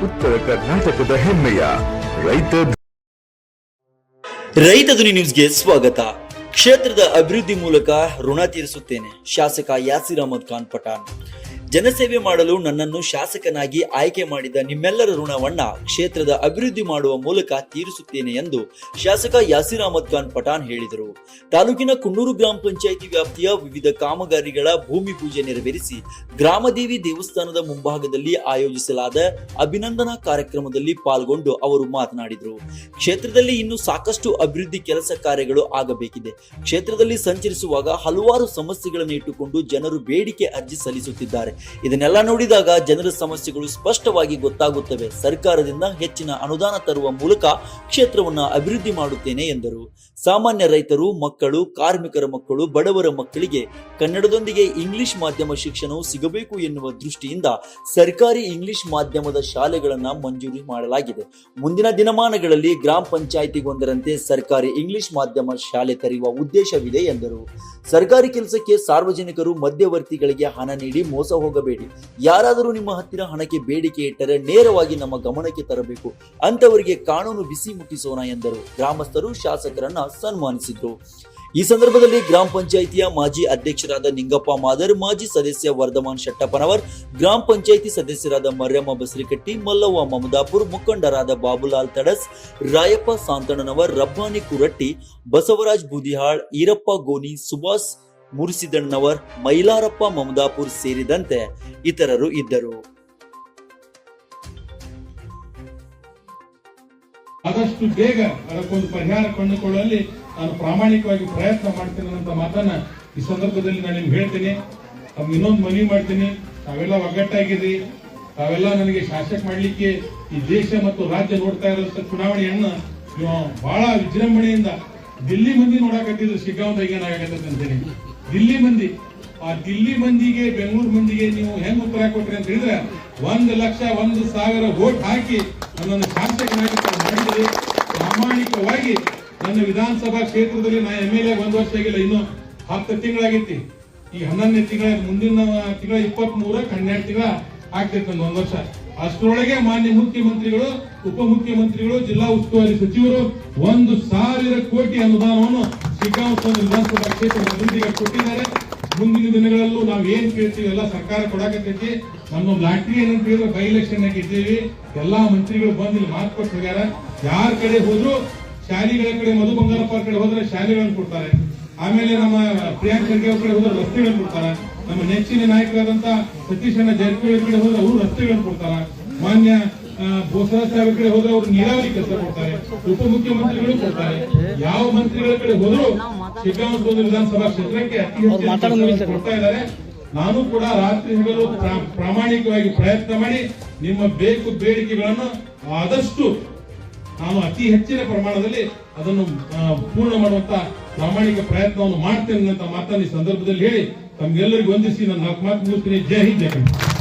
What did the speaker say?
ಉತ್ತರ ಕರ್ನಾಟಕದ ಹೆಮ್ಮೆಯ ರೈತ ಧ್ವನಿ ನ್ಯೂಸ್ಗೆ ಸ್ವಾಗತ. ಕ್ಷೇತ್ರದ ಅಭಿವೃದ್ಧಿ ಮೂಲಕ ಋಣ ತೀರಿಸುತ್ತೇನೆ, ಶಾಸಕ ಯಾಸೀರ್ ಅಹಮದ್ ಖಾನ್ ಪಠಾಣ್. ಜನಸೇವೆ ಮಾಡಲು ನನ್ನನ್ನು ಶಾಸಕನಾಗಿ ಆಯ್ಕೆ ಮಾಡಿದ ನಿಮ್ಮೆಲ್ಲರ ಋಣವನ್ನ ಕ್ಷೇತ್ರದ ಅಭಿವೃದ್ಧಿ ಮಾಡುವ ಮೂಲಕ ತೀರಿಸುತ್ತೇನೆ ಎಂದು ಶಾಸಕ ಯಾಸೀರ್ ಅಹಮದ್ ಖಾನ್ ಪಠಾಣ್ ಹೇಳಿದರು. ತಾಲೂಕಿನ ಕುನ್ನೂರು ಗ್ರಾಮ ಪಂಚಾಯಿತಿ ವ್ಯಾಪ್ತಿಯ ವಿವಿಧ ಕಾಮಗಾರಿಗಳ ಭೂಮಿ ಪೂಜೆ ನೆರವೇರಿಸಿ ಗ್ರಾಮದೇವಿ ದೇವಸ್ಥಾನದ ಮುಂಭಾಗದಲ್ಲಿ ಆಯೋಜಿಸಲಾದ ಅಭಿನಂದನಾ ಕಾರ್ಯಕ್ರಮದಲ್ಲಿ ಪಾಲ್ಗೊಂಡು ಅವರು ಮಾತನಾಡಿದರು. ಕ್ಷೇತ್ರದಲ್ಲಿ ಇನ್ನೂ ಸಾಕಷ್ಟು ಅಭಿವೃದ್ಧಿ ಕೆಲಸ ಕಾರ್ಯಗಳು ಆಗಬೇಕಿದೆ. ಕ್ಷೇತ್ರದಲ್ಲಿ ಸಂಚರಿಸುವಾಗ ಹಲವಾರು ಸಮಸ್ಯೆಗಳನ್ನು ಇಟ್ಟುಕೊಂಡು ಜನರು ಬೇಡಿಕೆ ಅರ್ಜಿ ಸಲ್ಲಿಸುತ್ತಿದ್ದಾರೆ. ಇದನ್ನೆಲ್ಲ ನೋಡಿದಾಗ ಜನರ ಸಮಸ್ಯೆಗಳು ಸ್ಪಷ್ಟವಾಗಿ ಗೊತ್ತಾಗುತ್ತವೆ. ಸರ್ಕಾರದಿಂದ ಹೆಚ್ಚಿನ ಅನುದಾನ ತರುವ ಮೂಲಕ ಕ್ಷೇತ್ರವನ್ನು ಅಭಿವೃದ್ಧಿ ಮಾಡುತ್ತೇನೆ ಎಂದರು. ಸಾಮಾನ್ಯ ರೈತರು, ಮಕ್ಕಳು, ಕಾರ್ಮಿಕರ ಮಕ್ಕಳು, ಬಡವರ ಮಕ್ಕಳಿಗೆ ಕನ್ನಡದೊಂದಿಗೆ ಇಂಗ್ಲಿಷ್ ಮಾಧ್ಯಮ ಶಿಕ್ಷಣವು ಸಿಗಬೇಕು ಎನ್ನುವ ದೃಷ್ಟಿಯಿಂದ ಸರ್ಕಾರಿ ಇಂಗ್ಲಿಷ್ ಮಾಧ್ಯಮದ ಶಾಲೆಗಳನ್ನು ಮಂಜೂರು ಮಾಡಲಾಗಿದೆ. ಮುಂದಿನ ದಿನಮಾನಗಳಲ್ಲಿ ಗ್ರಾಮ ಪಂಚಾಯಿತಿಗೊಂದರಂತೆ ಸರ್ಕಾರಿ ಇಂಗ್ಲಿಷ್ ಮಾಧ್ಯಮ ಶಾಲೆ ತೆರೆಯುವ ಉದ್ದೇಶವಿದೆ ಎಂದರು. ಸರ್ಕಾರಿ ಕೆಲಸಕ್ಕೆ ಸಾರ್ವಜನಿಕರು ಮಧ್ಯವರ್ತಿಗಳಿಗೆ ಹಣ ನೀಡಿ ಮೋಸ ಹೋಗಬೇಡಿ. ಯಾರಾದರೂ ನಿಮ್ಮ ಹತ್ತಿರ ಹಣಕ್ಕೆ ಬೇಡಿಕೆ ಇಟ್ಟರೆ ನೇರವಾಗಿ ನಮ್ಮ ಗಮನಕ್ಕೆ ತರಬೇಕು. ಅಂತವರಿಗೆ ಕಾನೂನು ಬಿಸಿ ಮುಟ್ಟಿಸೋಣ ಎಂದರು. ಗ್ರಾಮಸ್ಥರು ಶಾಸಕರನ್ನ ಸನ್ಮಾನಿಸಿದ್ರು. ಈ ಸಂದರ್ಭದಲ್ಲಿ ಗ್ರಾಮ ಪಂಚಾಯಿತಿಯ ಮಾಜಿ ಅಧ್ಯಕ್ಷರಾದ ನಿಂಗಪ್ಪ ಮಾದರ್, ಮಾಜಿ ಸದಸ್ಯ ವರ್ಧಮಾನ್ ಶೆಟ್ಟಪ್ಪನವರ್, ಗ್ರಾಮ ಪಂಚಾಯಿತಿ ಸದಸ್ಯರಾದ ಮರ್ಯಮ್ಮ ಬಸರಿಕಟ್ಟಿ, ಮಲ್ಲವ್ವ ಮಮದಾಪುರ್, ಮುಖಂಡರಾದ ಬಾಬುಲಾಲ್ ತಡಸ್, ರಾಯಪ್ಪ ಸಾಂತಣ್ಣನವರ್, ರಬ್ಬಾನಿ ಕುರಟ್ಟಿ, ಬಸವರಾಜ್ ಬೂದಿಹಾಳ್, ಈರಪ್ಪ ಗೋನಿ, ಸುಭಾಸ್ ಮುರಿಸಿದಣ್ಣನವರ್, ಮೈಲಾರಪ್ಪ ಮಮದಾಪುರ್ ಸೇರಿದಂತೆ ಇತರರು ಇದ್ದರು. ಆದಷ್ಟು ಬೇಗ ಅದಕ್ಕೊಂದು ಪರಿಹಾರ ಕಂಡುಕೊಳ್ಳಲು ನಾನು ಪ್ರಾಮಾಣಿಕವಾಗಿ ಪ್ರಯತ್ನ ಮಾಡ್ತೇನೆ ಅಂತ ಮಾತನ್ನ ಈ ಸಂದರ್ಭದಲ್ಲಿ ನಾನು ನಿಮ್ಗೆ ಹೇಳ್ತೀನಿ. ಇನ್ನೊಂದು ಮನವಿ ಮಾಡ್ತೀನಿ, ತಾವೆಲ್ಲ ಒಗ್ಗಟ್ಟಾಗಿರಿ. ತಾವೆಲ್ಲ ನನಗೆ ಶಾಸಕ ಮಾಡ್ಲಿಕ್ಕೆ ಈ ದೇಶ ಮತ್ತು ರಾಜ್ಯ ನೋಡ್ತಾ ಇರುವಂತ ಚುನಾವಣೆಯನ್ನ ಬಹಳ ವಿಜೃಂಭಣೆಯಿಂದ ದಿಲ್ಲಿ ಮಂದಿ ನೋಡಕತ್ತಿದ್ರು. ಶಿಗ್ಗಾಂವ್ದಾಗ ಏನಾಗತ್ತೆ ಅಂತೇಳಿ ದಿಲ್ಲಿ ಮಂದಿ, ಆ ದಿಲ್ಲಿ ಮಂದಿಗೆ ಬೆಂಗಳೂರು ಮಂದಿಗೆ ನೀವು ಹೆಂಗ್ ಉತ್ತರ ಕೊಟ್ರಿ ಅಂತ ಹೇಳಿದ್ರೆ 1,01,000 ವೋಟ್ ಹಾಕಿ ನನ್ನನ್ನು ಶಾಸಕನಾಗಿ ಮಾಡಿದ್ರಿ. ಪ್ರಾಮಾಣಿಕವಾಗಿ ನನ್ನ ವಿಧಾನಸಭಾ ಕ್ಷೇತ್ರದಲ್ಲಿ ನಾ MLA 1 ವರ್ಷ ಆಗಿಲ್ಲ, ಇನ್ನು 10 ತಿಂಗಳಾಗೈತಿ. ಈ 11ನೇ ತಿಂಗಳ ಮುಂದಿನ ತಿಂಗಳ 23ಕ್ಕೆ 12 ತಿಂಗಳ ಆಗ್ತೈತೆ, 1 ವರ್ಷ. ಅಷ್ಟರೊಳಗೆ ಮಾನ್ಯ ಮುಖ್ಯಮಂತ್ರಿಗಳು, ಉಪಮುಖ್ಯಮಂತ್ರಿಗಳು, ಜಿಲ್ಲಾ ಉಸ್ತುವಾರಿ ಸಚಿವರು 1,000 ಕೋಟಿ ಅನುದಾನವನ್ನು ಶಿಗ್ಗಾಂವ್ ವಿಧಾನಸಭಾ ಕ್ಷೇತ್ರದ ಅಭಿವೃದ್ಧಿಗೆ ಕೊಟ್ಟಿದ್ದಾರೆ. ಮುಂದಿನ ದಿನಗಳಲ್ಲೂ ನಾವು ಏನ್ ಕೇಳ್ತೀವಿ ಎಲ್ಲ ಸರ್ಕಾರ ಕೊಡಾಕತ್ತೈತಿ. ನಮ್ಮ ಲಾಟ್ರಿ ಏನಂತ ಹೇಳಿದ್ರೆ ಬೈ ಎಲೆಕ್ಷನ್ ಆಗಿ ಇದ್ದೀವಿ. ಎಲ್ಲಾ ಮಂತ್ರಿಗಳು ಬಂದು ಇಲ್ಲಿ ಮಾತು ಕೊಟ್ಟು ಹೋಗ್ಯಾರ. ಯಾರ ಕಡೆ ಹೋದ್ರು ಶಾಲೆಗಳ ಕಡೆ, ಮಧು ಬಂಗಾರಪ್ಪ ಕಡೆ ಹೋದ್ರೆ ಶಾಲೆಗಳನ್ನು ಕೊಡ್ತಾರೆ. ಆಮೇಲೆ ನಮ್ಮ ಪ್ರಿಯಾಂಕ್ ಖರ್ಗೆ ಅವ್ರ ಕಡೆ ಹೋದ್ರೆ ರಸ್ತೆಗಳನ್ನು ಕೊಡ್ತಾರೆ. ನಮ್ಮ ನೆಚ್ಚಿನ ನಾಯಕರಾದಂತ ಸತೀಶ್ ಜಾರಕಿಹೊಳಿ ಕಡೆ ಹೋದ್ರೆ ಅವರು ರಸ್ತೆಗಳನ್ನು ಕೊಡ್ತಾರೆ. ಮಾನ್ಯ ಬೋಸರಾಜ್ ಸಾಹೇಬ್ ಕಡೆ ಹೋದ್ರೆ ಅವರು ನೀರಾವರಿ ಕೆಲಸ ಕೊಡ್ತಾರೆ. ಉಪಮುಖ್ಯಮಂತ್ರಿಗಳು ಕೊಡ್ತಾರೆ. ಯಾವ ಮಂತ್ರಿಗಳ ಕಡೆ ಹೋದ್ರು ಶಿಗ್ಗಾಂವ್ ವಿಧಾನಸಭಾ ಕ್ಷೇತ್ರಕ್ಕೆ ಅತಿ ಹೆಚ್ಚು ಕೊಡ್ತಾ ಇದ್ದಾರೆ. ನಾನು ಕೂಡ ರಾತ್ರಿ ಹಗಲು ಪ್ರಾಮಾಣಿಕವಾಗಿ ಪ್ರಯತ್ನ ಮಾಡಿ ನಿಮ್ಮ ಬೇಡಿಕೆಗಳನ್ನು ಆದಷ್ಟು ನಾನು ಅತಿ ಹೆಚ್ಚಿನ ಪ್ರಮಾಣದಲ್ಲಿ ಅದನ್ನು ಪೂರ್ಣ ಮಾಡುವಂತ ಪ್ರಾಮಾಣಿಕ ಪ್ರಯತ್ನವನ್ನು ಮಾಡ್ತೇನೆ ಅಂತ ಮಾತನ್ನು ಈ ಸಂದರ್ಭದಲ್ಲಿ ಹೇಳಿ ತಮ್ಗೆಲ್ಲರಿಗೂ ವಂದಿಸಿ ನನ್ನ 4 ಮಾತು ಮುಗಿಸ್ತೀನಿ. ಜೈ ಹಿಂದ್, ಜೈ ಹಿಂದ್.